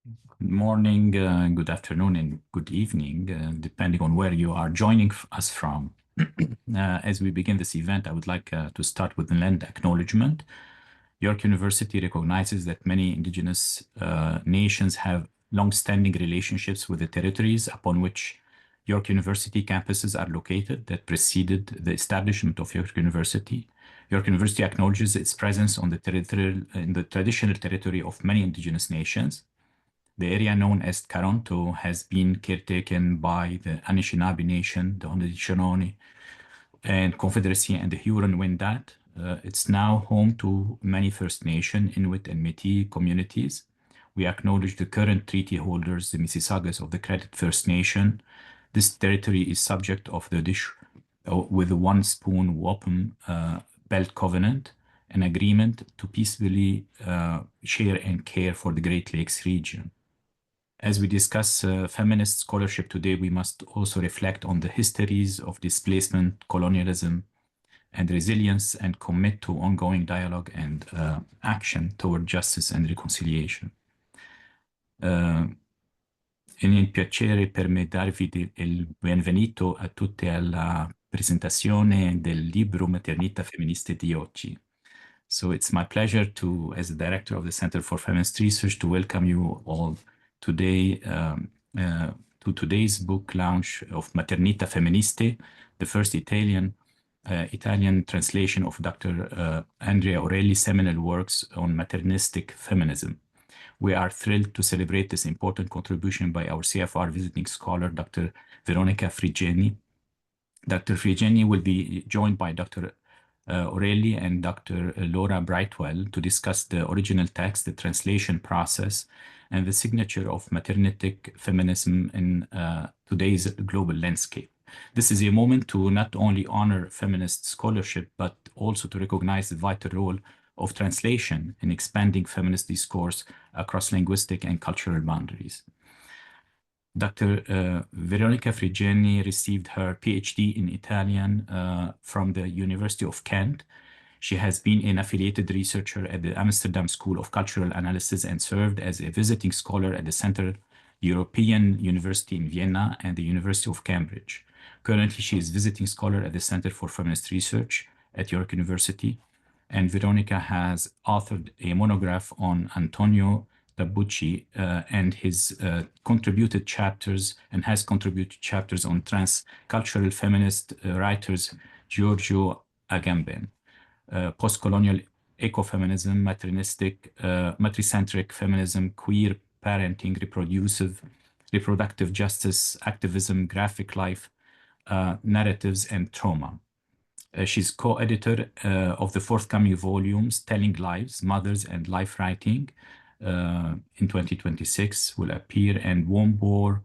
Good morning, good afternoon, and good evening, depending on where you are joining us from. As we begin this event, I would like to start with a land acknowledgement. York University recognizes that many indigenous nations have long-standing relationships with the territories upon which York University campuses are located that preceded the establishment of York University. York University acknowledges its presence on the traditional territory of many indigenous nations. The area known as Toronto has been caretaken by the Anishinaabe Nation, the Haudenosaunee and Confederacy, and the Huron-Wendat. It's now home to many First Nation, Inuit, and Métis communities. We acknowledge the current treaty holders, the Mississaugas of the Credit First Nation. This territory is subject of the with the One Spoon Wampum Belt Covenant, an agreement to peacefully share and care for the Great Lakes region. As we discuss feminist scholarship today, we must also reflect on the histories of displacement, colonialism, and resilience, and commit to ongoing dialogue and action toward justice and reconciliation. È un piacere per me darvi il benvenuto a tutti alla presentazione del libro Maternità femministe di oggi. So it's my pleasure to, as the director of the Center for Feminist Research, to welcome you all today to today's book launch of Maternità femministe, the first Italian translation of Dr. Andrea O'Reilly's seminal works on maternistic feminism. We are thrilled to celebrate this important contribution by our CFR Visiting Scholar Dr. Veronica Frigeni. Dr. Frigeni will be joined by Dr. O'Reilly and Dr. Laura Brightwell to discuss the original text, the translation process, and the signature of maternistic feminism in today's global landscape. This is a moment to not only honor feminist scholarship, but also to recognize the vital role of translation in expanding feminist discourse across linguistic and cultural boundaries. Dr. Veronica Frigeni received her PhD in Italian from the University of Kent. She has been an affiliated researcher at the Amsterdam School of Cultural Analysis and served as a visiting scholar at the Central European University in Vienna and the University of Cambridge. Currently, she is visiting scholar at the Center for Feminist Research at York University, and Veronica has authored a monograph on Antonio Tabucci and his contributed chapters on transcultural feminist writers Giorgio Agamben. Post-colonial ecofeminism, matricentric feminism, queer parenting, reproductive justice, activism, graphic life, narratives, and trauma. She's co-editor of the forthcoming volumes, Telling Lives, Mothers and Life Writing, in 2026 will appear, and Wombor's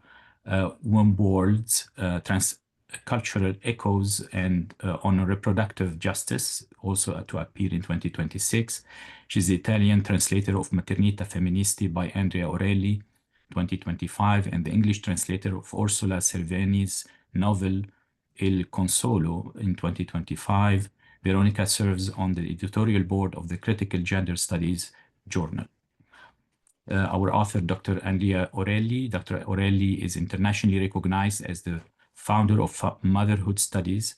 Transcultural Echoes and on reproductive justice, also to appear in 2026. She's the Italian translator of Maternità femministe by Andrea O'Reilly, 2025, and the English translator of Ursula Cerveni's novel Il Consolo in 2025. Veronica serves on the editorial board of the Critical Gender Studies Journal. Our author, Dr. Andrea O'Reilly. Dr. O'Reilly is internationally recognized as the founder of motherhood studies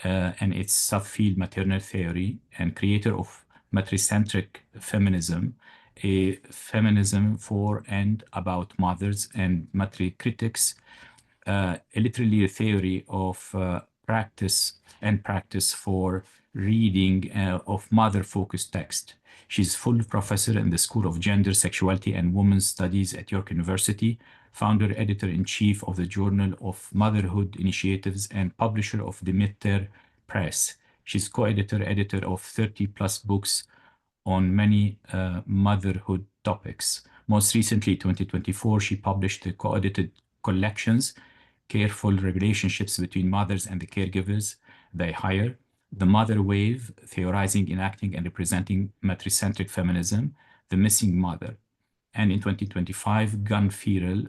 and its subfield maternal theory, and creator of matricentric feminism, a feminism for and about mothers, and matricritics, a literary theory of practice for reading of mother-focused text. She's full professor in the School of Gender, Sexuality, and Women's Studies at York University, founder, editor-in-chief of the Journal of Motherhood Initiatives, and publisher of Demeter Press. She's editor of 30+ books on many motherhood topics. Most recently, 2024, she published the co-edited collections, Careful Relationships Between Mothers and the Caregivers They Hire, The Mother Wave, Theorizing, Enacting, and Representing Matricentric Feminism, The Missing Mother, and in 2025, Gun Feral,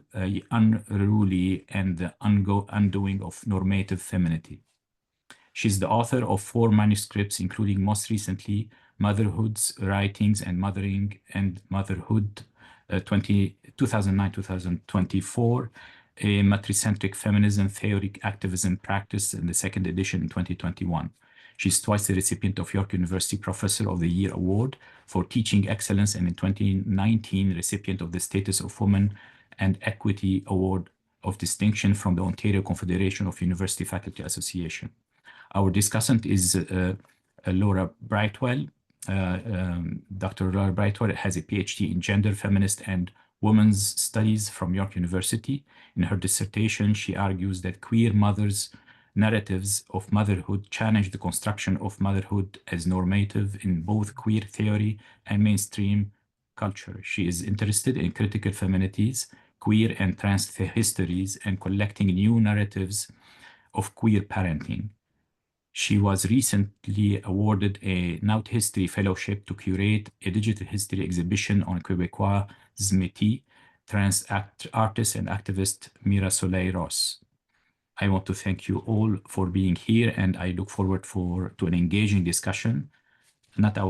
Unruly and the Undoing of Normative Femininity. She's the author of 4 manuscripts, including most recently, Motherhood's Writings and Mothering and Motherhood, 2009-2024, a matricentric feminism theory activism practice in the second edition in 2021. She's twice the recipient of York University Professor of the Year Award for Teaching Excellence, and in 2019, recipient of the Status of Woman and Equity Award of Distinction from the Ontario Confederation of University Faculty Association. Our discussant is Laura Brightwell. Dr. Laura Brightwell has a PhD in gender, feminist, and women's studies from York University. In her dissertation, she argues that queer mothers' narratives of motherhood challenge the construction of motherhood as normative in both queer theory and mainstream culture. She is interested in critical feminities, queer and trans histories, and collecting new narratives of queer parenting. She was recently awarded a Naut History Fellowship to curate a digital history exhibition on Quebecois métis, trans artist and activist Mira Soleil Ross. I want to thank you all for being here, and I look forward to an engaging discussion. Now I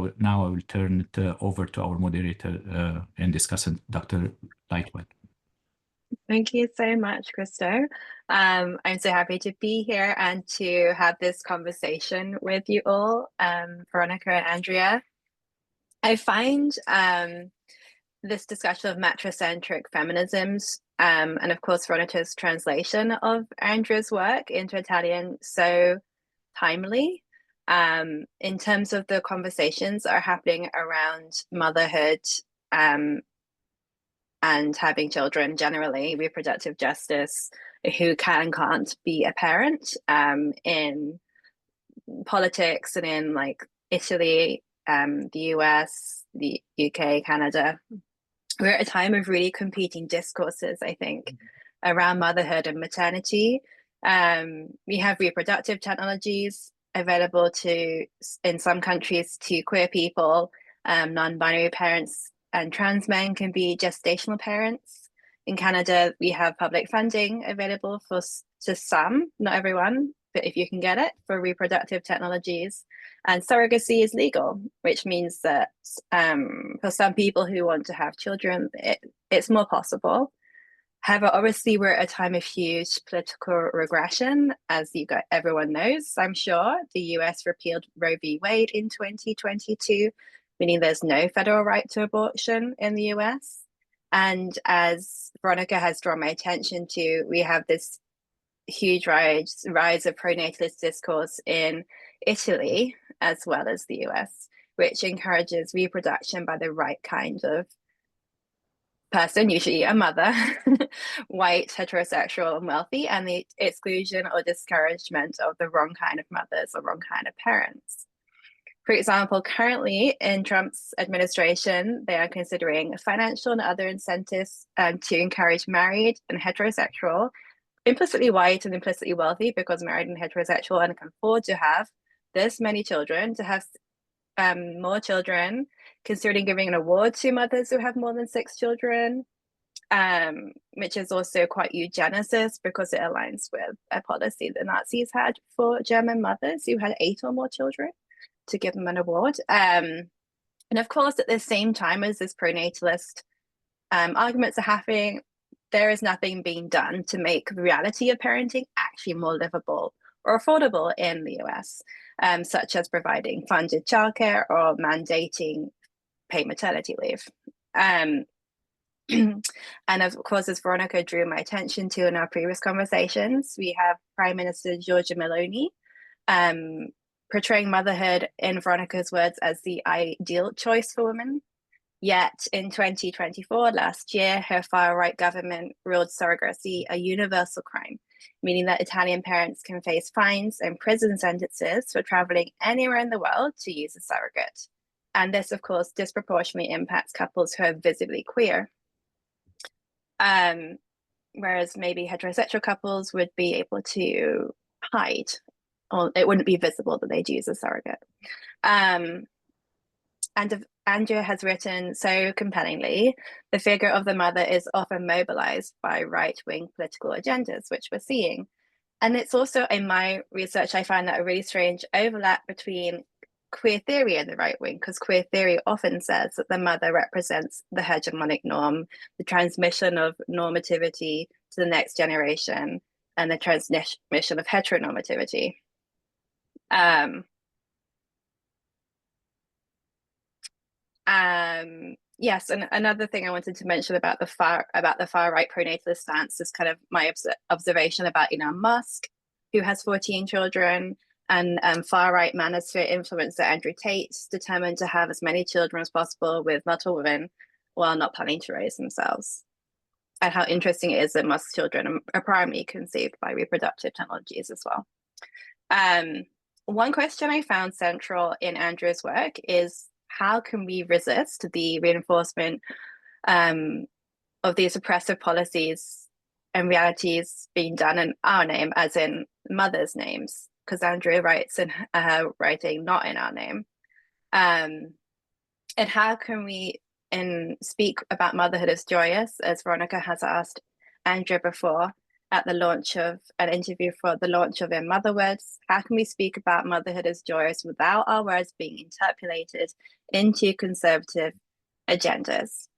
will turn it over to our moderator and discussant, Dr. Lightwell. Thank you so much, Christo. I'm so happy to be here and to have this conversation with you all, Veronica and Andrea. I find this discussion of matricentric feminisms and of course Veronica's translation of Andrea's work into Italian so timely in terms of the conversations that are happening around motherhood and having children generally, reproductive justice, who can and can't be a parent in politics and in like Italy, the US, the UK, Canada. We're at a time of really competing discourses, I think, around motherhood and maternity. We have reproductive technologies available to, in some countries, to queer people, non-binary parents, and trans men can be gestational parents. In Canada, we have public funding available to some, not everyone, but if you can get it, for reproductive technologies. And surrogacy is legal, which means that for some people who want to have children, it's more possible. However, obviously, we're at a time of huge political regression, as everyone knows, I'm sure. The US repealed Roe v. Wade in 2022, meaning there's no federal right to abortion in the US. And as Veronica has drawn my attention to, we have this huge rise of pronatalist discourse in Italy, as well as the US, which encourages reproduction by the right kind of person, usually a mother, white, heterosexual, and wealthy, and the exclusion or discouragement of the wrong kind of mothers or wrong kind of parents. For example, currently in Trump's administration, they are considering financial and other incentives to encourage married and heterosexual, implicitly white and implicitly wealthy, because married and heterosexual and can afford to have this many children, to have more children, considering giving an award to mothers who have more than 6 children, which is also quite eugenicist because it aligns with a policy the Nazis had for German mothers who had 8 or more children, to give them an award. And of course, at the same time as this pronatalist arguments are happening, there is nothing being done to make the reality of parenting actually more livable or affordable in the US, such as providing funded childcare or mandating paid maternity leave. And of course, as Veronica drew my attention to in our previous conversations, we have Prime Minister Giorgia Meloni portraying motherhood, in Veronica's words, as the ideal choice for women. Yet in 2024, last year, her far-right government ruled surrogacy a universal crime, meaning that Italian parents can face fines and prison sentences for traveling anywhere in the world to use a surrogate. And this, of course, disproportionately impacts couples who are visibly queer. Whereas maybe heterosexual couples would be able to hide, or it wouldn't be visible that they'd use a surrogate. And Andrea has written so compellingly, the figure of the mother is often mobilized by right-wing political agendas, which we're seeing. And it's also, in my research, I find that a really strange overlap between queer theory in the right wing, because queer theory often says that the mother represents the hegemonic norm, the transmission of normativity to the next generation, and the transmission of heteronormativity. Yes, and another thing I wanted to mention about the far right pronatalist stance is kind of my observation about Elon Musk, who has 14 children, and far right manosphere influencer Andrew Tate, determined to have as many children as possible with multiple women while not planning to raise themselves. And how interesting it is that Musk's children are primarily conceived by reproductive technologies as well. One question I found central in Andrew's work is, how can we resist the reinforcement of these oppressive policies and realities being done in our name, as in mothers' names? Because Andrea writes in her writing, not in our name. And how can we speak about motherhood as joyous, as Veronica has asked Andrea before, at the launch of an interview for the launch of In Mother Words? How can we speak about motherhood as joyous without our words being interpolated into conservative agendas?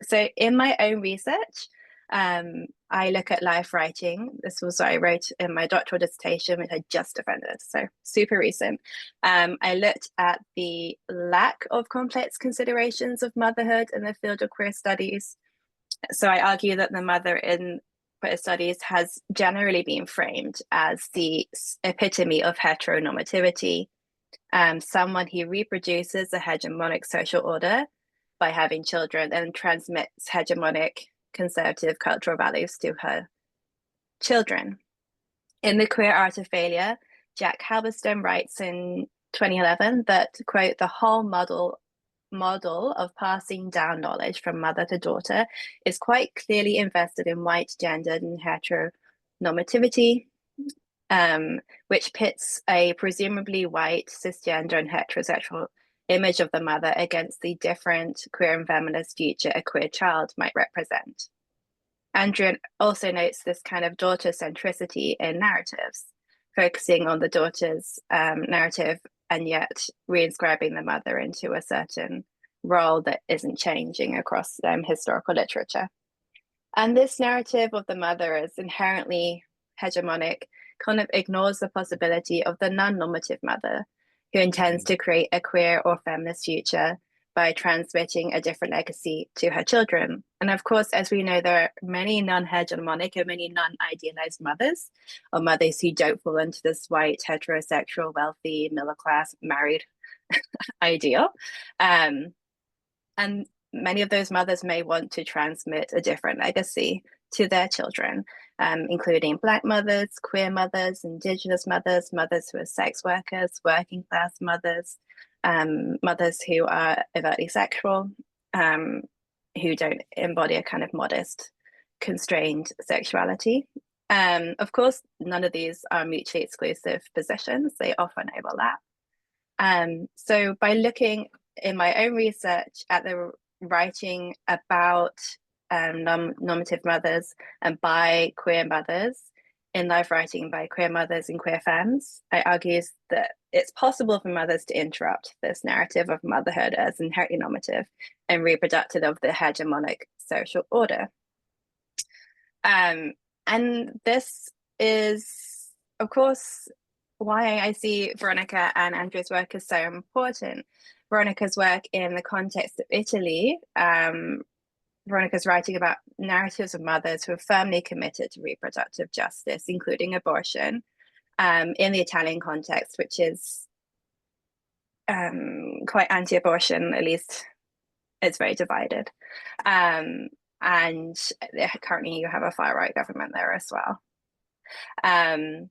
So in my own research, I look at life writing. This was what I wrote in my doctoral dissertation, which I just defended, so super recent. I looked at the lack of complex considerations of motherhood in the field of queer studies. So I argue that the mother in queer studies has generally been framed as the epitome of heteronormativity, someone who reproduces a hegemonic social order by having children and transmits hegemonic conservative cultural values to her children. In The Queer Art of Failure, Jack Halberstam writes in 2011 that, quote, the whole model of passing down knowledge from mother to daughter is quite clearly invested in white, gendered, and heteronormativity, which pits a presumably white, cisgender, and heterosexual image of the mother against the different queer and feminist future a queer child might represent. Andrea also notes this kind of daughter centricity in narratives, focusing on the daughter's narrative and yet reinscribing the mother into a certain role that isn't changing across historical literature. And this narrative of the mother as inherently hegemonic kind of ignores the possibility of the non-normative mother who intends to create a queer or feminist future by transmitting a different legacy to her children. And of course, as we know, there are many non-hegemonic and many non-idealized mothers, or mothers who don't fall into this white, heterosexual, wealthy, middle-class, married ideal. And many of those mothers may want to transmit a different legacy to their children, including Black mothers, queer mothers, Indigenous mothers, mothers who are sex workers, working class mothers, mothers who are overtly sexual, who don't embody a kind of modest, constrained sexuality. Of course, none of these are mutually exclusive positions. They often overlap. So by looking in my own research at the writing about normative mothers and by queer mothers, in life writing by queer mothers and queer femmes, I argue that it's possible for mothers to interrupt this narrative of motherhood as inherently normative and reproductive of the hegemonic social order. And this is, of course, why I see Veronica and Andrea's work is so important. Veronica's work in the context of Italy, Veronica's writing about narratives of mothers who are firmly committed to reproductive justice, including abortion, in the Italian context, which is quite anti-abortion, at least it's very divided. And currently you have a far-right government there as well. And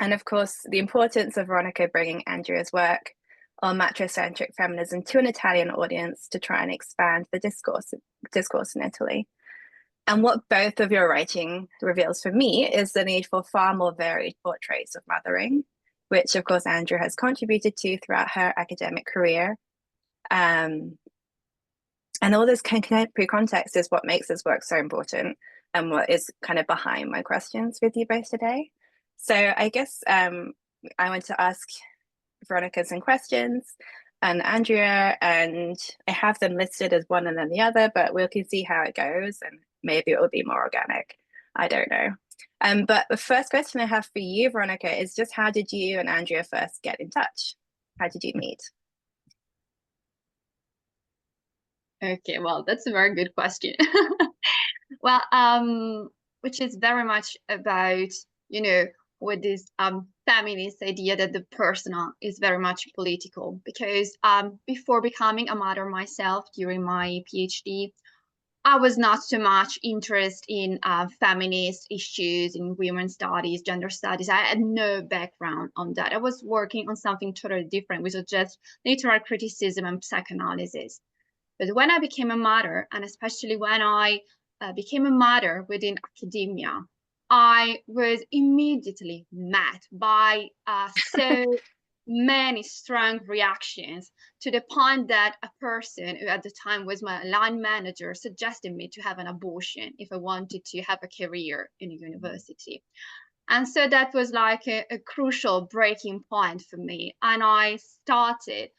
of course, the importance of Veronica bringing Andrea's work on matricentric feminism to an Italian audience to try and expand the discourse in Italy. And what both of your writing reveals for me is the need for far more varied portraits of mothering, which of course Andrea has contributed to throughout her academic career. And all this kind of pre-context is what makes this work so important and what is kind of behind my questions with you both today. So I guess I want to ask Veronica some questions and Andrea, and I have them listed as one and then the other, but we can see how it goes and maybe it will be more organic. I don't know. But the first question I have for you, Veronica, is just how did you and Andrea first get in touch? How did you meet? Okay, well, that's a very good question. Well, which is very much about, you know, with this feminist idea that the personal is very much political. Because before becoming a mother myself during my PhD, I was not so much interested in feminist issues, in women's studies, gender studies. I had no background on that. I was working on something totally different, which was just literary criticism and psychoanalysis. But when I became a mother, and especially when I became a mother within academia, I was immediately met by so many strong reactions, to the point that a person who at the time was my line manager suggested me to have an abortion if I wanted to have a career in a university. And so that was like a crucial breaking point for me. And I started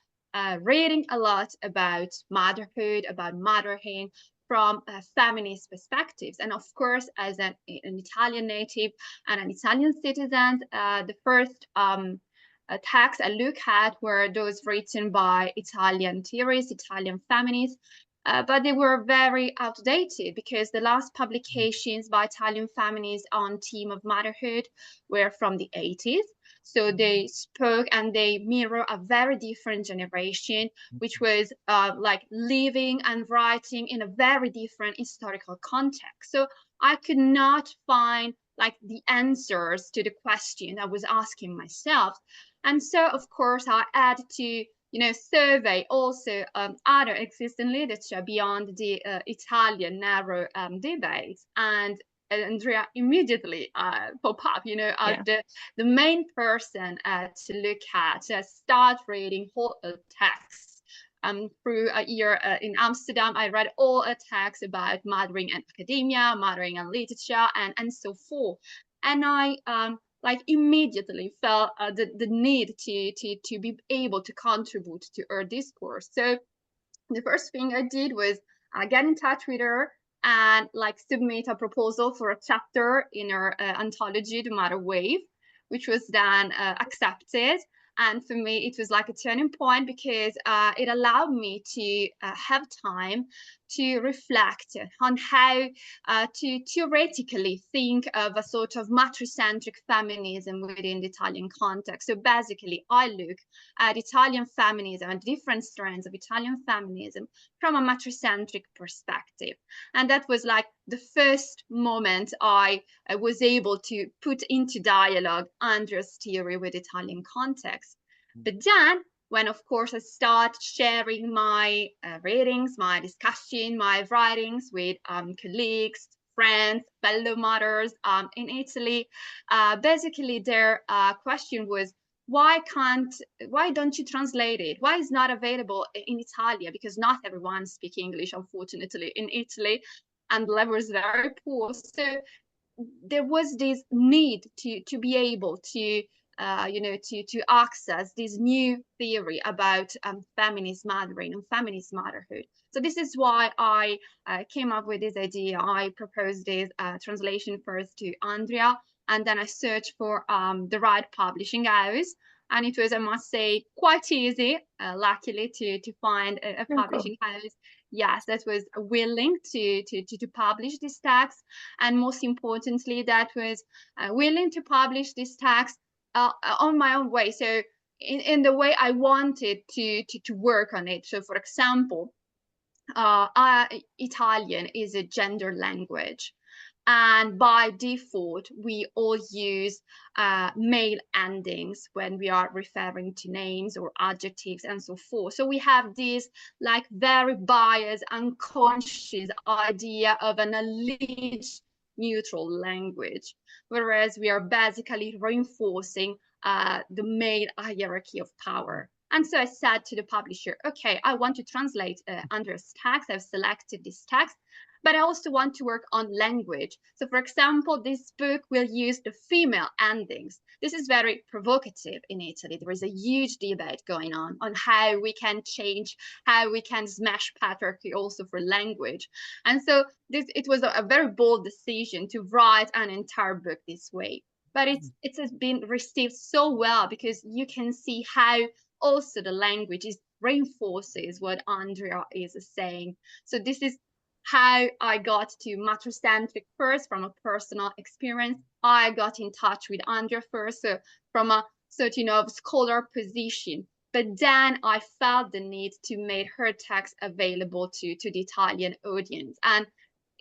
reading a lot about motherhood, about motherhood from feminist perspectives. And of course, as an Italian native and an Italian citizen, the first texts I look at were those written by Italian theorists, Italian feminists, but they were very outdated because the last publications by Italian feminists on theme of motherhood were from the 80s. So they spoke and they mirror a very different generation, which was like living and writing in a very different historical context. So I could not find like the answers to the question I was asking myself. And so, of course, I had to survey also other existing literature beyond the Italian narrow debates. And Andrea immediately pop up, as the main person to look at, start reading whole texts. Through a year in Amsterdam, I read all texts about mothering and academia, mothering and literature, and so forth. And I like immediately felt the need to be able to contribute to her discourse. So the first thing I did was get in touch with her and like submit a proposal for a chapter in her anthology, The Mother Wave, which was then accepted. And for me, it was like a turning point because it allowed me to have time to reflect on how to theoretically think of a sort of matricentric feminism within the Italian context. So basically, I look at Italian feminism and different strands of Italian feminism from a matricentric perspective. And that was like the first moment I was able to put into dialogue Andrea's theory with Italian context. But then, when of course I start sharing my readings, my discussion, my writings with colleagues, friends, fellow mothers in Italy, basically their question was, why don't you translate it? Why is not available in Italian? Because not everyone speaks English, unfortunately, in Italy, and the level is very poor. So there was this need to be able to to access this new theory about feminist mothering and feminist motherhood. So this is why I came up with this idea. I proposed this translation first to Andrea, and then I searched for the right publishing house. And it was, I must say, quite easy, luckily, to find a publishing house. Yes, that was willing to publish this text. And most importantly, that was willing to publish this text on my own way. So in the way I wanted to work on it. So for example, Italian is a gender language. And by default, we all use male endings when we are referring to names or adjectives and so forth. So we have this like very biased, unconscious idea of an alleged neutral language, whereas we are basically reinforcing the male hierarchy of power. And so I said to the publisher, okay, I want to translate Andrea's text. I've selected this text. but I also want to work on language. So for example, this book will use the female endings. This is very provocative in Italy. There is a huge debate going on how we can change, how we can smash patriarchy also for language. And so it was a very bold decision to write an entire book this way. But it has been received so well, because you can see how also the language reinforces what Andrea is saying. So this is how I got to matricentric first from a personal experience. I got in touch with Andrea first, so from a sort of scholar position. But then I felt the need to make her text available to the Italian audience. And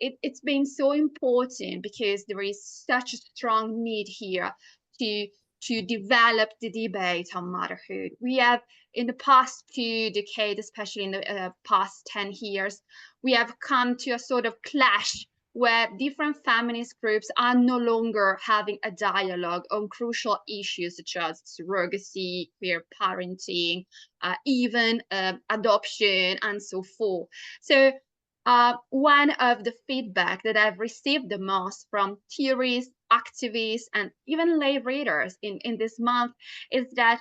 it's been so important, because there is such a strong need here to develop the debate on motherhood. We have, in the past 2 decades, especially in the past 10 years, we have come to a sort of clash where different feminist groups are no longer having a dialogue on crucial issues such as surrogacy, queer parenting, even adoption, and so forth. So one of the feedback that I've received the most from theorists, activists, and even lay readers in this month is that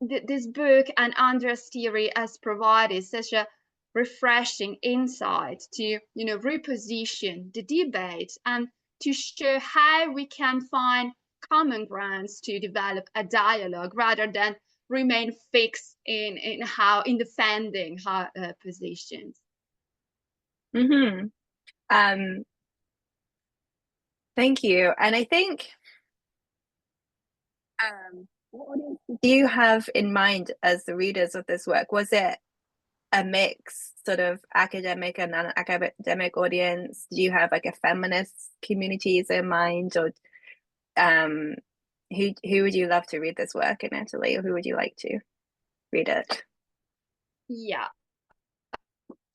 this book and Andrea's theory has provided such a refreshing insight to reposition the debate and to show how we can find common grounds to develop a dialogue rather than remain fixed in defending our positions. Mm-hmm. Thank you. And I think, what audience do you have in mind as the readers of this work? Was it a mix, sort of academic and non-academic audience? Do you have like a feminist communities in mind, or who would you love to read this work in Italy, or who would you like to read it? Yeah.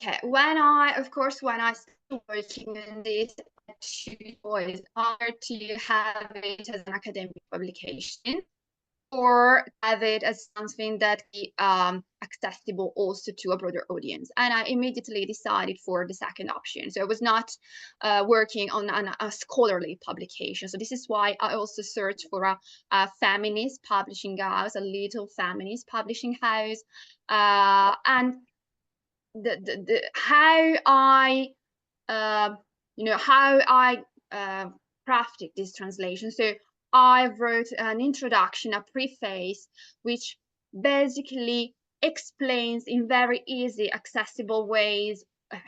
Okay. When I started working on this, two choices are to have it as an academic publication, or have it as something that is accessible also to a broader audience. And I immediately decided for the second option. So I was not working on a scholarly publication. So this is why I also searched for a feminist publishing house, a little feminist publishing house, and how I crafted this translation. So I wrote an introduction, a preface, which basically explains in very easy, accessible ways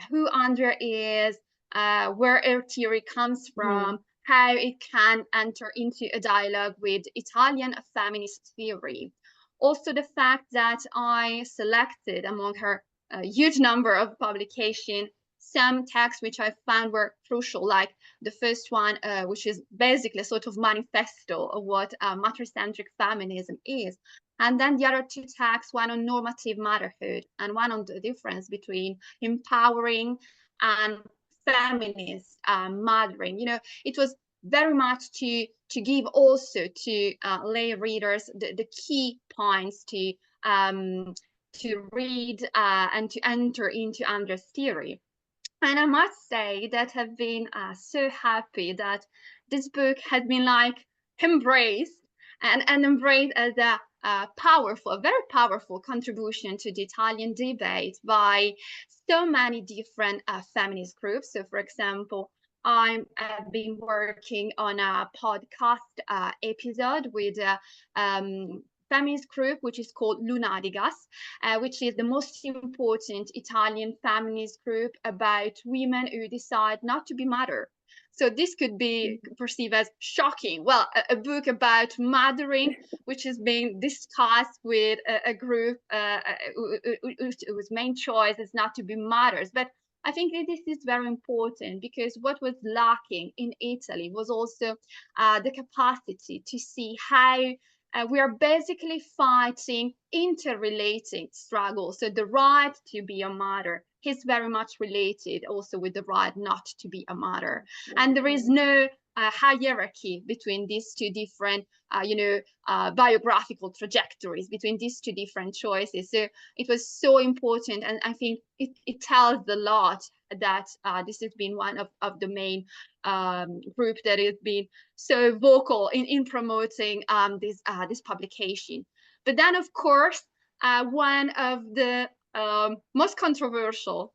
who Andrea is, where her theory comes from, how it can enter into a dialogue with Italian feminist theory. Also, the fact that I selected among her huge number of publications some texts which I found were crucial, like the first one, which is basically a sort of manifesto of what matricentric feminism is. And then the other two texts, one on normative motherhood and one on the difference between empowering and feminist mothering. It was very much to give also to lay readers the key points to read and to enter into Andrea's theory. And I must say that I've been so happy that this book has been embraced and embraced as a very powerful contribution to the Italian debate by so many different feminist groups. So, for example, I've been working on a podcast episode with feminist group, which is called Lunatigas, which is the most important Italian feminist group about women who decide not to be mother. So this could be perceived as shocking. Well, a book about mothering, which is being discussed with a group whose main choice is not to be mothers. But I think this is very important, because what was lacking in Italy was also the capacity to see how we are basically fighting interrelated struggle. So the right to be a mother is very much related also with the right not to be a mother. And there is no hierarchy between these two different, biographical trajectories, between these two different choices. So it was so important, and I think it tells a lot that this has been one of the main group that has been so vocal in promoting this publication. But then, of course, one of the most controversial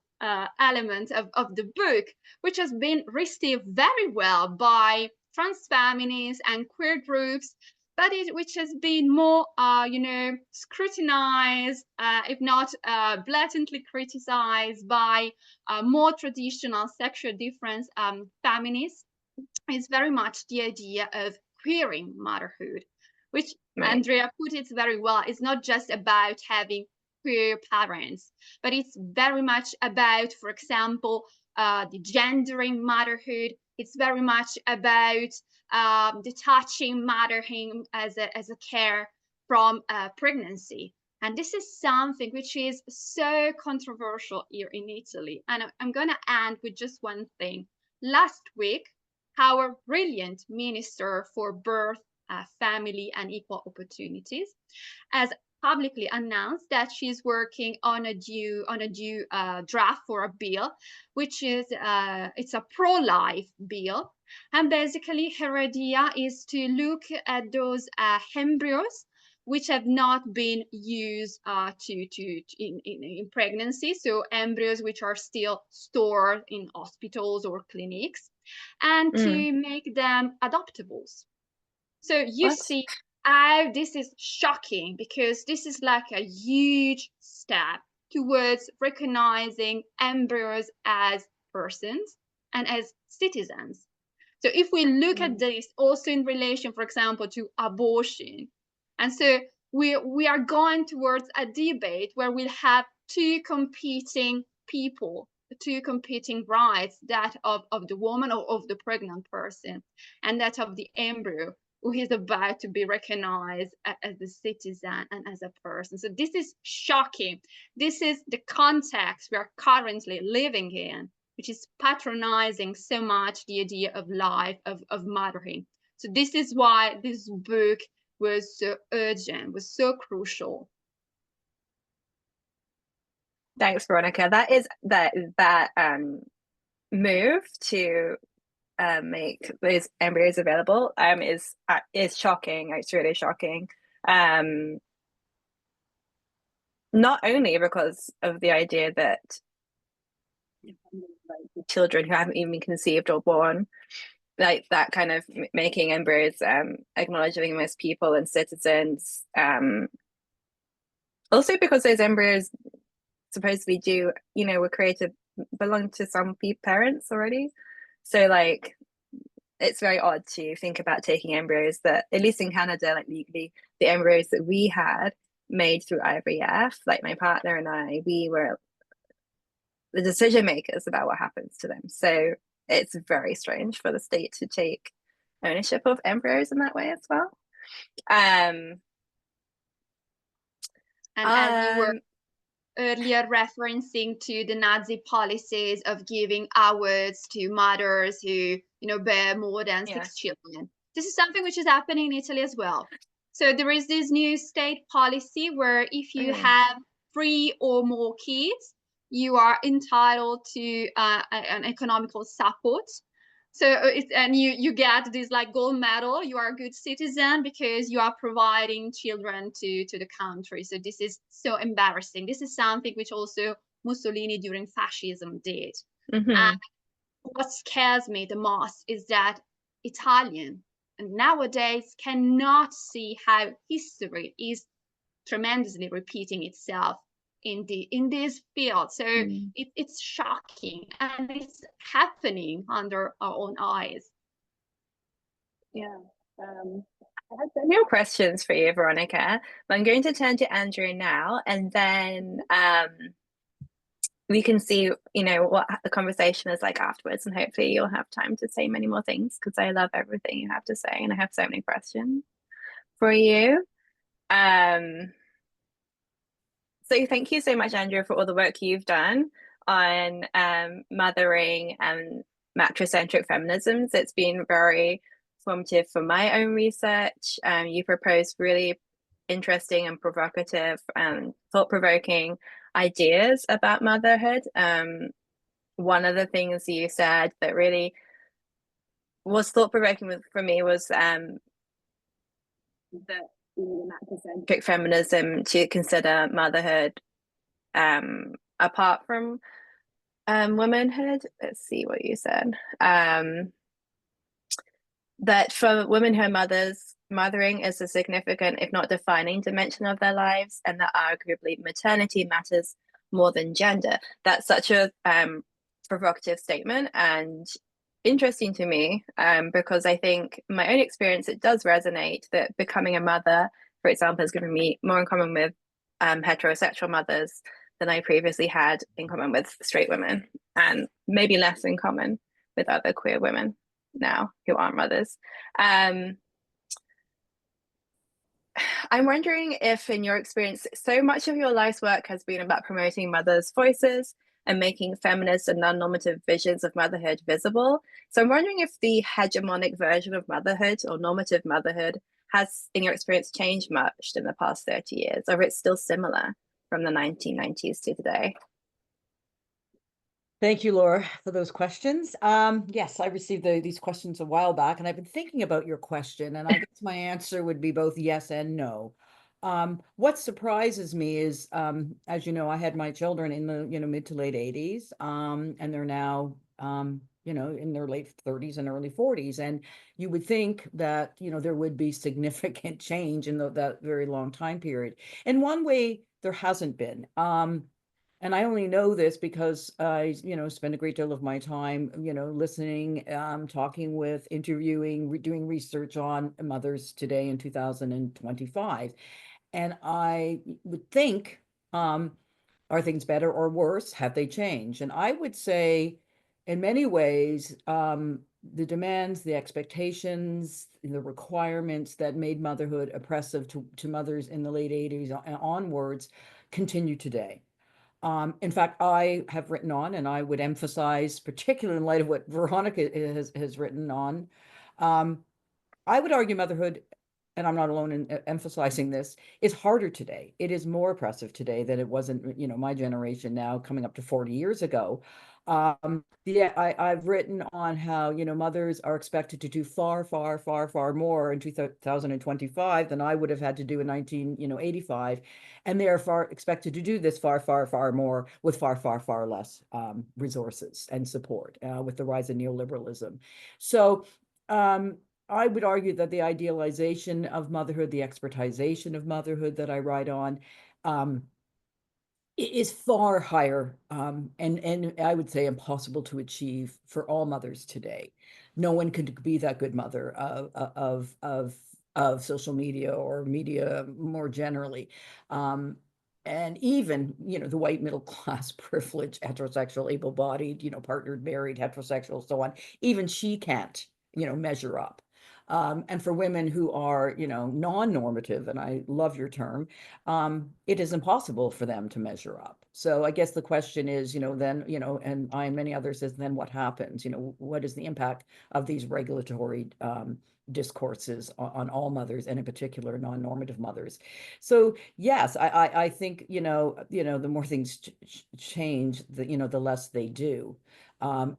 elements of the book, which has been received very well by trans feminists and queer groups, but which has been more, scrutinized, if not blatantly criticized by more traditional sexual difference feminists, is very much the idea of queering motherhood, which Andrea put it very well. It's not just about having queer parents, but it's very much about, for example, the gendering motherhood. It's very much about detaching motherhood as a care from pregnancy. And this is something which is so controversial here in Italy. And I'm going to end with just one thing. Last week, our brilliant Minister for Birth, Family and Equal Opportunities has publicly announced that she's working on a due draft for a bill, which is it's a pro-life bill, and basically her idea is to look at those embryos which have not been used in pregnancy, so embryos which are still stored in hospitals or clinics, and to make them adoptables. So you see how this is shocking, because this is like a huge step towards recognizing embryos as persons and as citizens. So if we look at this also in relation, for example, to abortion, and so we are going towards a debate where we'll have two competing people, two competing rights, that of the woman or of the pregnant person, and that of the embryo who is about to be recognized as a citizen and as a person. So this is shocking. This is the context we are currently living in, which is patronizing so much the idea of life, of mothering. So this is why this book was so urgent, was so crucial. Thanks, Veronica. That is that move to make those embryos available is shocking. It's really shocking. Not only because of the idea that children who haven't even been conceived or born, like that kind of making embryos acknowledging them as people and citizens, also because those embryos supposedly were created, belong to some parents already. So like it's very odd to think about taking embryos that, at least in Canada, like legally, the embryos that we had made through IVF, like my partner and I, we were the decision makers about what happens to them. So it's very strange for the state to take ownership of embryos in that way as well. And as you were earlier referencing to the Nazi policies of giving awards to mothers who bear more than 6 children, this is something which is happening in Italy as well. So there is this new state policy where if you have 3 or more kids, you are entitled to an economical support. So and you get this like gold medal. You are a good citizen because you are providing children to the country. So this is so embarrassing. This is something which also Mussolini during fascism did. And what scares me the most is that Italian and nowadays cannot see how history is tremendously repeating itself in this field. So it's shocking, and it's happening under our own eyes. I have some more questions for you, Veronica, but I'm going to turn to Andrea now, and then we can see what the conversation is like afterwards, and hopefully you'll have time to say many more things, because I love everything you have to say and I have so many questions for you. So thank you so much, Andrea, for all the work you've done on mothering and matricentric feminisms. It's been very formative for my own research. You propose really interesting and provocative and thought-provoking ideas about motherhood. One of the things you said that really was thought-provoking for me was that matricentric feminism to consider motherhood apart from womanhood. Let's see what you said. That for women who are mothers, mothering is a significant, if not defining, dimension of their lives, and that arguably maternity matters more than gender. That's such a provocative statement and interesting to me, because I think my own experience, it does resonate that becoming a mother, for example, has given me more in common with heterosexual mothers than I previously had in common with straight women, and maybe less in common with other queer women now who aren't mothers. I'm wondering if, in your experience, so much of your life's work has been about promoting mothers' voices and making feminist and non-normative visions of motherhood visible. So I'm wondering if the hegemonic version of motherhood or normative motherhood has, in your experience, changed much in the past 30 years, or if it's still similar from the 1990s to today. Thank you, Laura, for those questions. Yes, I received these questions a while back, and I've been thinking about your question, and I guess my answer would be both yes and no. What surprises me is, as you know, I had my children in the mid to late 80s, and they're now in their late 30s and early 40s, and you would think that there would be significant change in that very long time period. In one way, there hasn't been. And I only know this because I, spend a great deal of my time, listening, talking with, interviewing, doing research on mothers today in 2025. And I would think, are things better or worse? Have they changed? And I would say, in many ways, the demands, the expectations, the requirements that made motherhood oppressive to mothers in the late 80s and onwards continue today. In fact, I have written on, and I would emphasize, particularly in light of what Veronica has written on, I would argue motherhood, and I'm not alone in emphasizing this, is harder today. It is more oppressive today than it was in, my generation now, coming up to 40 years ago. I've written on how, mothers are expected to do far, far, far, far more in 2025 than I would have had to do in 1985. And they are expected to do this far, far, far more with far, far, far less resources and support with the rise of neoliberalism. So I would argue that the idealization of motherhood, the expertization of motherhood that I write on, is far higher and I would say impossible to achieve for all mothers today. No one could be that good mother of social media or media more generally. And even, the white middle class, privileged, heterosexual, able-bodied, partnered, married, heterosexual, so on, even she can't, measure up. And for women who are, non-normative, and I love your term, it is impossible for them to measure up. So I guess the question is, then, and I and many others says, then what happens? What is the impact of these regulatory discourses on all mothers, and in particular non-normative mothers? So yes, I think the more things change, the less they do.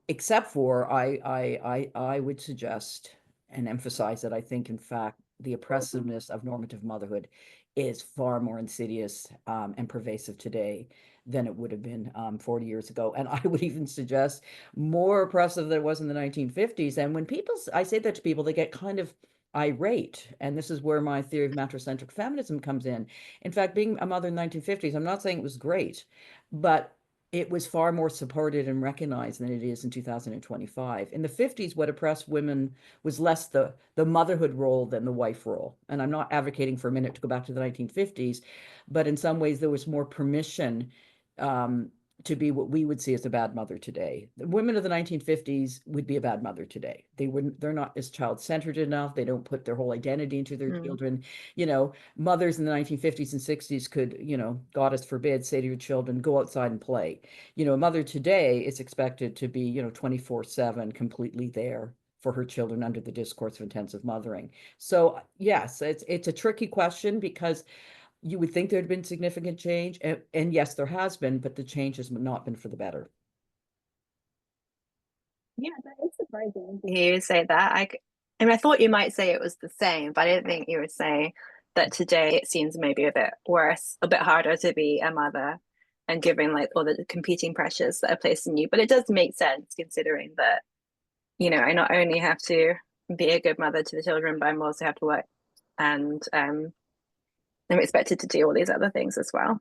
Except for I would suggest and emphasize that I think, in fact, the oppressiveness of normative motherhood is far more insidious and pervasive today than it would have been 40 years ago. And I would even suggest more oppressive than it was in the 1950s. And when I say that to people, they get kind of irate. And this is where my theory of matricentric feminism comes in. In fact, being a mother in the 1950s, I'm not saying it was great, but it was far more supported and recognized than it is in 2025. In the 50s, what oppressed women was less the motherhood role than the wife role. And I'm not advocating for a minute to go back to the 1950s, but in some ways there was more permission to be what we would see as a bad mother today. The women of the 1950s would be a bad mother today. They're not as child-centered enough. They don't put their whole identity into their children. You know, mothers in the 1950s and 60s could, you know, God forbid, say to your children, go outside and play. You know, a mother today is expected to be, you know, 24/7, completely there for her children under the discourse of intensive mothering. So yes, it's a tricky question, because you would think there'd been significant change, and yes, there has been, but the change has not been for the better. Yeah, that is surprising to hear you say that. I mean, I thought you might say it was the same, but I didn't think you would say that today it seems maybe a bit worse, a bit harder to be a mother, and given like all the competing pressures that are placed on you. But it does make sense, considering that, you know, I not only have to be a good mother to the children, but I'm also have to work, and I'm expected to do all these other things as well.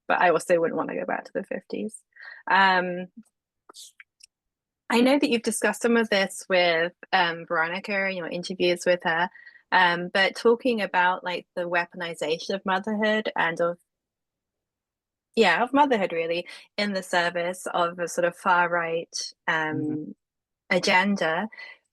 But I also wouldn't want to go back to the 50s. I know that you've discussed some of this with Veronica in your interviews with her, but talking about like the weaponization of motherhood and of motherhood really in the service of a sort of far right agenda.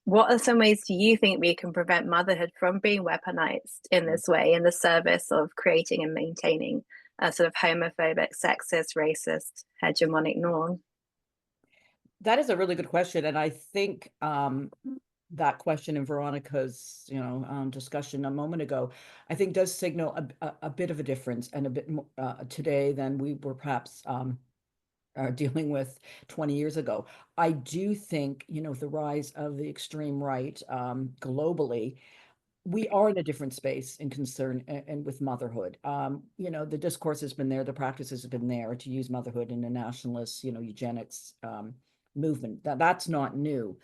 What are some ways do you think we can prevent motherhood from being weaponized in this way, in the service of creating and maintaining a sort of homophobic, sexist, racist, hegemonic norm? That is a really good question, and I think that question in Veronica's, you know, discussion a moment ago, I think does signal a bit of a difference, and a bit more today than we were perhaps dealing with 20 years ago. I do think, you know, the rise of the extreme right globally, we are in a different space in concern and with motherhood. You know, the discourse has been there, the practices have been there to use motherhood in a nationalist, you know, eugenics movement. That's not new.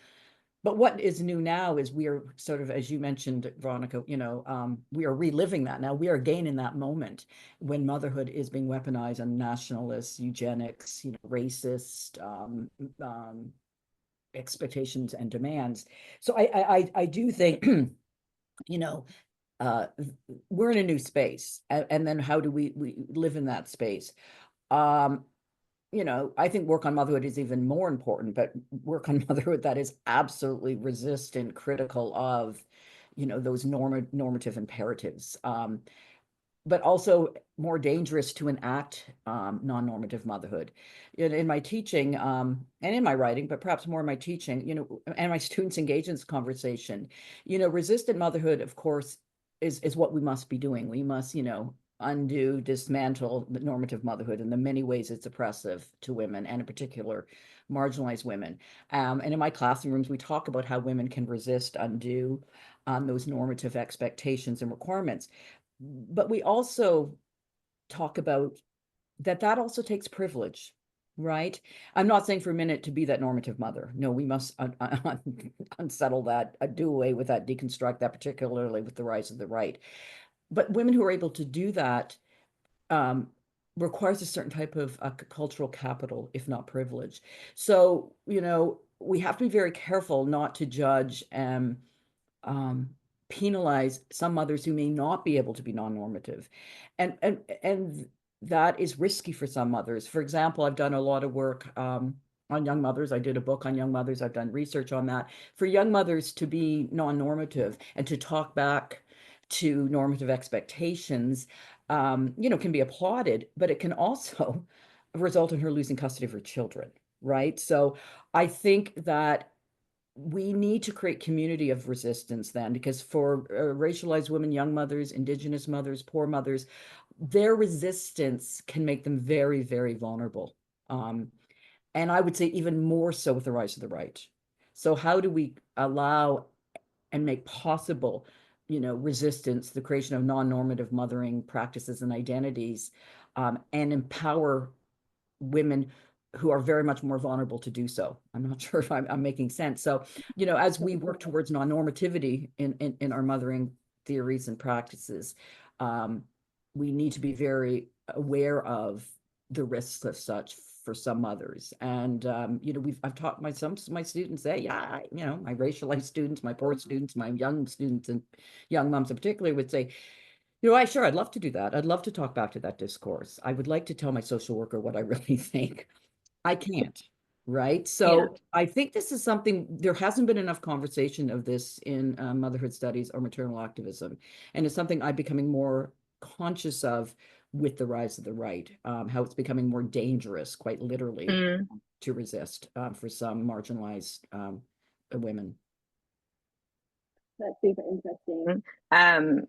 But what is new now is we are sort of, as you mentioned, Veronica, you know, we are reliving that now. We are again in that moment when motherhood is being weaponized on nationalists, eugenics, you know, racist expectations and demands. So I do think, you know, we're in a new space, and then how do we live in that space? You know, I think work on motherhood is even more important, but work on motherhood that is absolutely resistant, critical of, you know, those normative imperatives, but also more dangerous to enact non-normative motherhood. In my teaching and in my writing, but perhaps more in my teaching, you know, and my students engage in this conversation, you know, resistant motherhood, of course, is what we must be doing. We must, you know, undo, dismantle the normative motherhood in the many ways it's oppressive to women, and in particular marginalized women. And in my classrooms, we talk about how women can resist, undo those normative expectations and requirements. But we also talk about that also takes privilege, right? I'm not saying for a minute to be that normative mother. No, we must unsettle that, do away with that, deconstruct that, particularly with the rise of the right. But women who are able to do that requires a certain type of cultural capital, if not privilege. So, you know, we have to be very careful not to judge and penalize some mothers who may not be able to be non-normative. And that is risky for some mothers. For example, I've done a lot of work on young mothers. I did a book on young mothers. I've done research on that. For young mothers to be non-normative and to talk back to normative expectations, you know, can be applauded, but it can also result in her losing custody of her children, right? So I think that we need to create community of resistance then, because for racialized women, young mothers, Indigenous mothers, poor mothers, their resistance can make them very, very vulnerable. And I would say even more so with the rise of the right. So how do we allow and make possible, you know, resistance, the creation of non-normative mothering practices and identities, and empower women who are very much more vulnerable to do so? I'm not sure if I'm making sense. So, you know, as we work towards non-normativity in our mothering theories and practices, we need to be very aware of the risks of such for some mothers. And you know, I've taught some of my students say, yeah, you know, my racialized students, my poor students, my young students, and young moms in particular would say, you know, I'd love to do that. I'd love to talk back to that discourse. I would like to tell my social worker what I really think. I can't, right? So I think this is something, there hasn't been enough conversation of this in motherhood studies or maternal activism. And it's something I'm becoming more conscious of with the rise of the right, how it's becoming more dangerous, quite literally, to resist for some marginalized women. That's super interesting. That's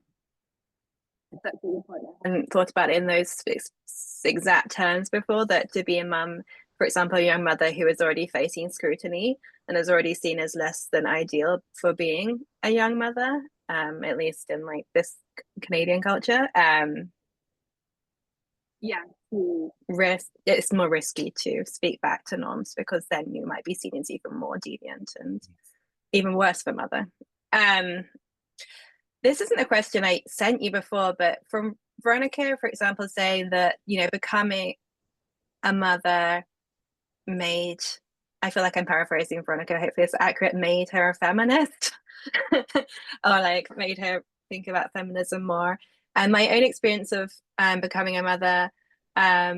a good point. I hadn't thought about it in those exact terms before, that to be a mum, for example, a young mother who is already facing scrutiny and is already seen as less than ideal for being a young mother, at least in like this Canadian culture. It's more risky to speak back to norms, because then you might be seen as even more deviant and even worse for mother. This isn't a question I sent you before, but from Veronica, for example, saying that, you know, becoming a mother made, I feel like I'm paraphrasing Veronica, hopefully it's accurate, made her a feminist, or like made her think about feminism more. And my own experience of becoming a mother, not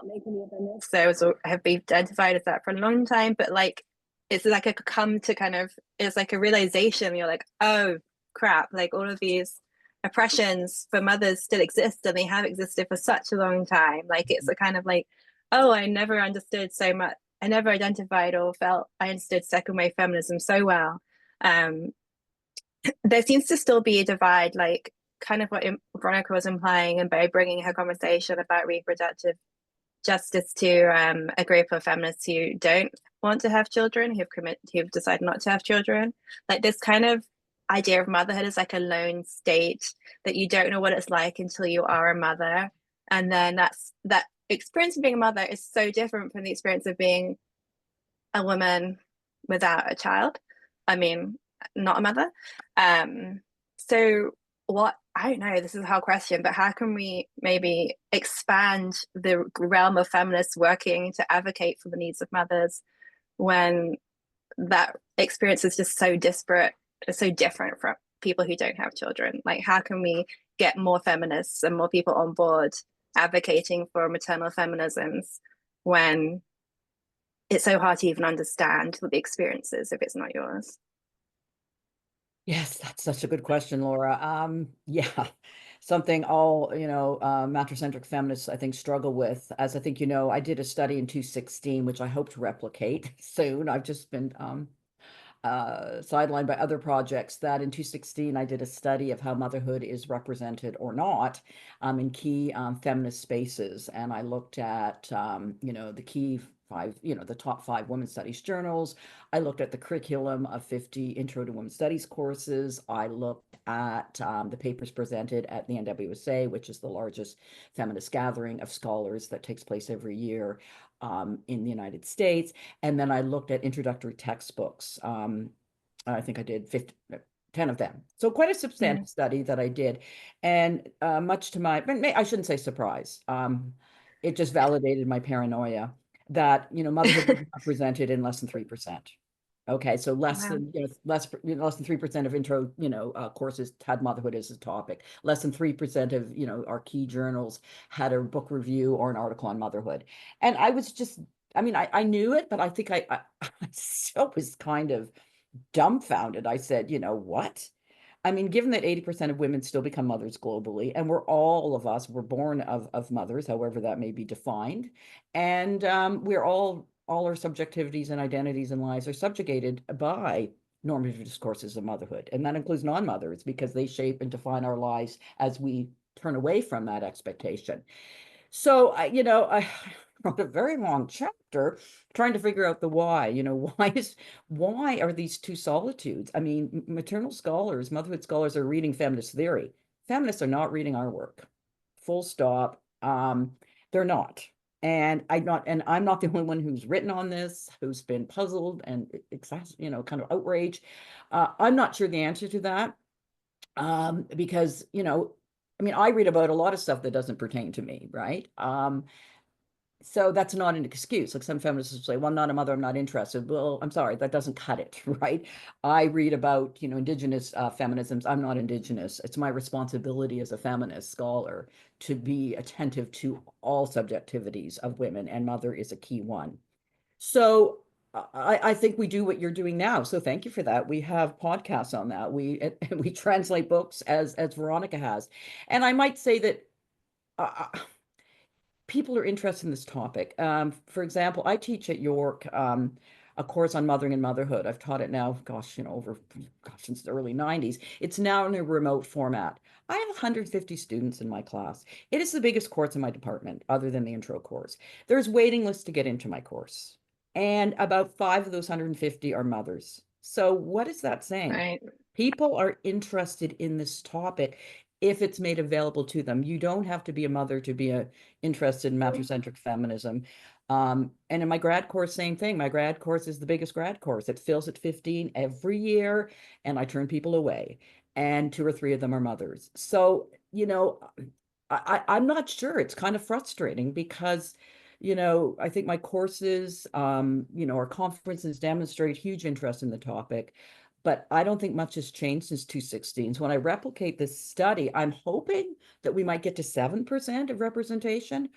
making me a feminist, so I have been identified as that for a long time, but like it's like a come to kind of, it's like a realization, you're like, oh crap, like all of these oppressions for mothers still exist, and they have existed for such a long time. Like it's a kind of like, oh, I never understood so much, I never identified or felt I understood second wave feminism so well. There seems to still be a divide, like kind of what Veronica was implying, and by bringing her conversation about reproductive justice to a group of feminists who don't want to have children, who've decided not to have children. Like this kind of idea of motherhood is like a lone state, that you don't know what it's like until you are a mother, and then that experience of being a mother is so different from the experience of being a woman without a child. I mean, not a mother. So what, I don't know, this is a hard question, but how can we maybe expand the realm of feminists working to advocate for the needs of mothers when that experience is just so disparate, so different from people who don't have children? Like, how can we get more feminists and more people on board advocating for maternal feminisms when it's so hard to even understand what the experience is if it's not yours? Yes, that's such a good question, Laura. Yeah, something all, matricentric feminists, I think, struggle with. As I think, I did a study in 2016, which I hope to replicate soon. I've just been sidelined by other projects. That in 2016, I did a study of how motherhood is represented or not in key feminist spaces. And I looked at, the key the top 5 women's studies journals. I looked at the curriculum of 50 intro to women's studies courses. I looked at the papers presented at the NWSA, which is the largest feminist gathering of scholars that takes place every year in the United States. And then I looked at introductory textbooks. I think I did 10 of them. So quite a substantial study that I did. And much to my, I shouldn't say surprise, it just validated my paranoia that, motherhood is represented in less than 3%. Okay, so less than 3% of intro, courses had motherhood as a topic. Less than 3% of, our key journals had a book review or an article on motherhood. And I was just, I knew it, but I think I still was kind of dumbfounded. I said, what? Given that 80% of women still become mothers globally, and all of us were born of mothers, however that may be defined, and we're all our subjectivities and identities and lives are subjugated by normative discourses of motherhood, and that includes non-mothers, because they shape and define our lives as we turn away from that expectation. So I wrote a very long chapter trying to figure out the why. Why are these two solitudes? Maternal scholars, motherhood scholars are reading feminist theory. Feminists are not reading our work. Full stop. They're not. And I'm not the only one who's written on this, who's been puzzled and kind of outraged. I'm not sure the answer to that. Because, I read about a lot of stuff that doesn't pertain to me, right? So that's not an excuse. Like some feminists will say, well, I'm not a mother, I'm not interested. Well, I'm sorry, that doesn't cut it, right? I read about, Indigenous feminisms. I'm not Indigenous. It's my responsibility as a feminist scholar to be attentive to all subjectivities of women, and mother is a key one. So I think we do what you're doing now. So thank you for that. We have podcasts on that. We translate books as Veronica has. And I might say that people are interested in this topic. For example, I teach at York a course on mothering and motherhood. I've taught it now, since the early 90s. It's now in a remote format. I have 150 students in my class. It is the biggest course in my department, other than the intro course. There's waiting lists to get into my course. And about 5 of those 150 are mothers. So what is that saying? Right. People are interested in this topic if it's made available to them. You don't have to be a mother to be interested in matricentric feminism. And in my grad course, same thing. My grad course is the biggest grad course. It fills at 15 every year, and I turn people away. And 2 or 3 of them are mothers. So, I'm not sure. It's kind of frustrating because, I think my courses, our conferences demonstrate huge interest in the topic. But I don't think much has changed since 2016. So when I replicate this study, I'm hoping that we might get to 7% of representation.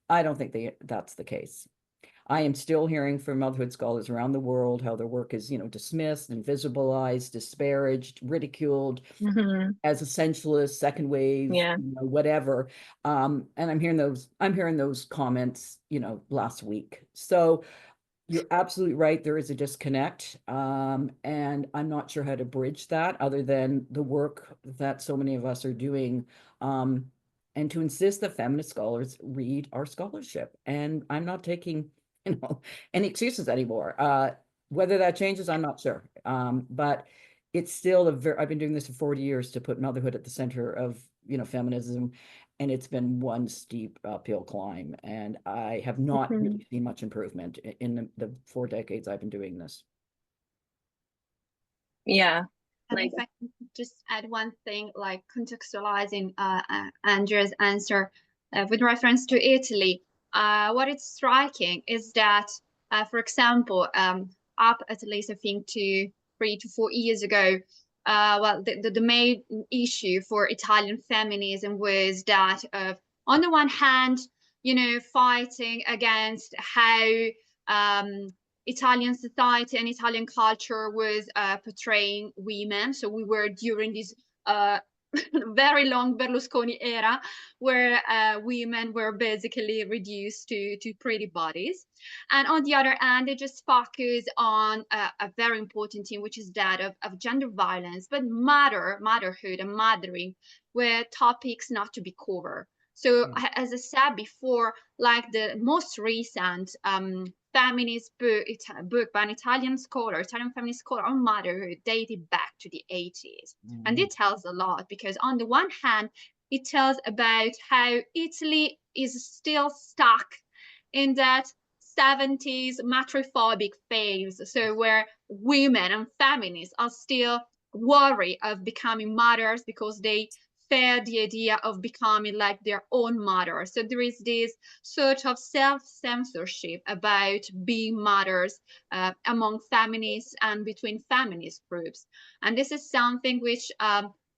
I don't think that's the case. I am still hearing from motherhood scholars around the world how their work is, dismissed, invisibilized, disparaged, ridiculed as essentialist, second wave, Yeah. whatever. And I'm hearing those comments, last week. So you're absolutely right. There is a disconnect. And I'm not sure how to bridge that other than the work that so many of us are doing. And to insist that feminist scholars read our scholarship. And I'm not taking, any excuses anymore. Whether that changes, I'm not sure. But it's still I've been doing this for 40 years to put motherhood at the center of, feminism. And it's been one steep uphill climb. And I have not really seen much improvement in the 4 decades I've been doing this. Yeah. And if I can just add one thing, like contextualizing Andrea's answer with reference to Italy, what is striking is that, for example, up at least I think 3 to 4 years ago, the main issue for Italian feminism was that on the one hand, fighting against how Italian society and Italian culture was portraying women. So we were during this very long Berlusconi era where women were basically reduced to pretty bodies. And on the other hand, they just focus on a very important thing, which is that of gender violence, but motherhood and mothering were topics not to be covered. So as I said before, like the most recent feminist book by an Italian feminist scholar on motherhood dated back to the 80s. And it tells a lot because on the one hand, it tells about how Italy is still stuck in that 70s matrophobic phase. So where women and feminists are still worried of becoming mothers because they fear the idea of becoming like their own mother. So there is this sort of self-censorship about being mothers among feminists and between feminist groups. And this is something which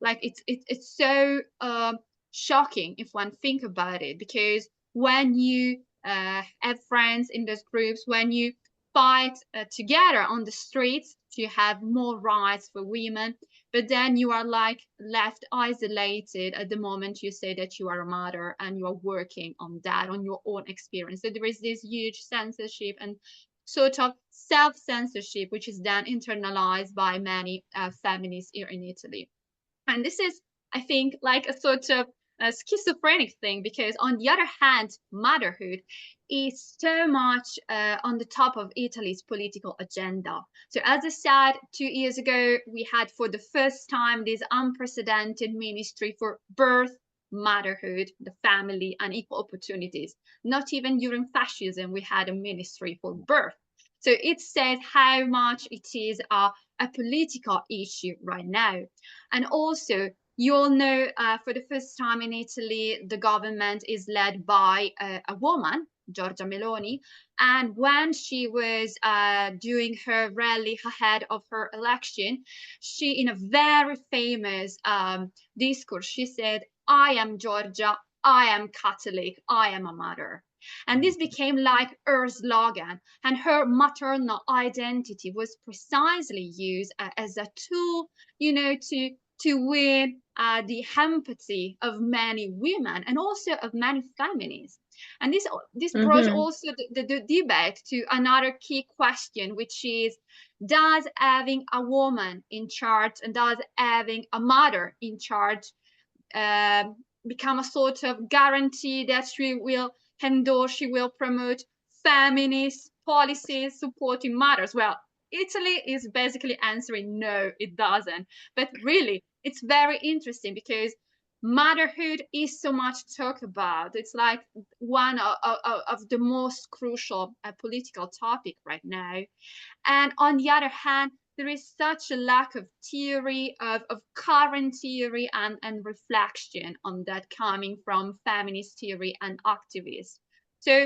it's so shocking if one think about it, because when you have friends in those groups, when you fight together on the streets to have more rights for women, but then you are like left isolated at the moment you say that you are a mother and you are working on that, on your own experience. So there is this huge censorship and sort of self-censorship, which is then internalized by many feminists here in Italy. And this is, I think, like a sort of a schizophrenic thing, because on the other hand, motherhood is so much on the top of Italy's political agenda. So as I said, 2 years ago, we had for the first time this unprecedented ministry for birth, motherhood, the family, and equal opportunities. Not even during fascism, we had a ministry for birth. So it says how much it is a political issue right now. And also, you all know for the first time in Italy, the government is led by a woman, Giorgia Meloni. And when she was doing her rally ahead of her election, she, in a very famous discourse, she said, "I am Georgia, I am Catholic, I am a mother." And this became like her slogan, and her maternal identity was precisely used as a tool, you know, to win the empathy of many women and also of many feminists. And this brought also the debate to another key question, which is, does having a woman in charge and does having a mother in charge become a sort of guarantee that she will endorse, she will promote feminist policies supporting mothers? Well, Italy is basically answering no, it doesn't. But really, it's very interesting because motherhood is so much talked about. It's like one of the most crucial political topic right now. And on the other hand, there is such a lack of theory, of current theory and reflection on that coming from feminist theory and activists. So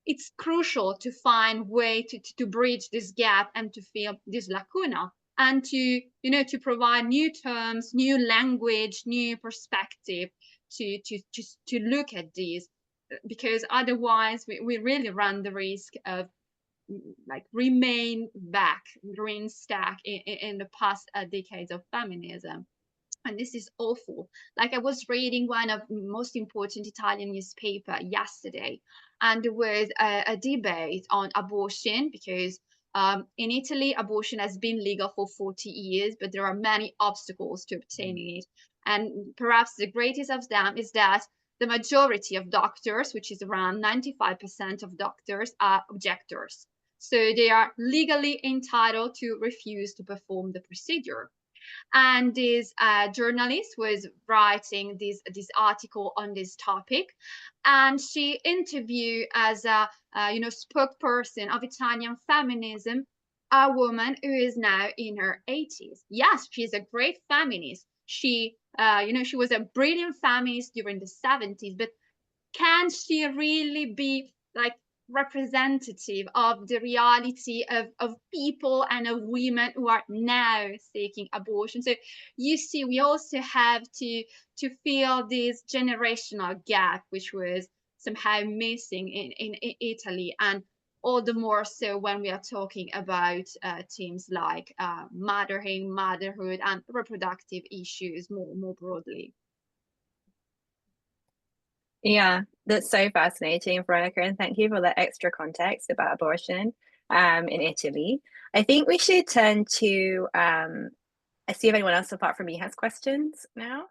it's crucial to find way to bridge this gap and to fill this lacuna, and to, you know, to provide new terms, new language, new perspective to look at these, because otherwise we really run the risk of like remain back, green stack in the past decades of feminism. And this is awful. Like, I was reading one of the most important Italian newspaper yesterday, and there was a debate on abortion, because in Italy, abortion has been legal for 40 years, but there are many obstacles to obtaining it. And perhaps the greatest of them is that the majority of doctors, which is around 95% of doctors, are objectors. So they are legally entitled to refuse to perform the procedure. And this journalist was writing this article on this topic, and she interviewed as a spokesperson of Italian feminism a woman who is now in her 80s. Yes, she's a great feminist. She she was a brilliant feminist during the 70s, but can she really be like representative of the reality of people and of women who are now seeking abortion? So you see, we also have to fill this generational gap, which was somehow missing in Italy, and all the more so when we are talking about themes like motherhood, and reproductive issues more broadly. Yeah, that's so fascinating, Veronica, and thank you for that extra context about abortion in Italy. I think we should turn to, I see if anyone else apart from me has questions now.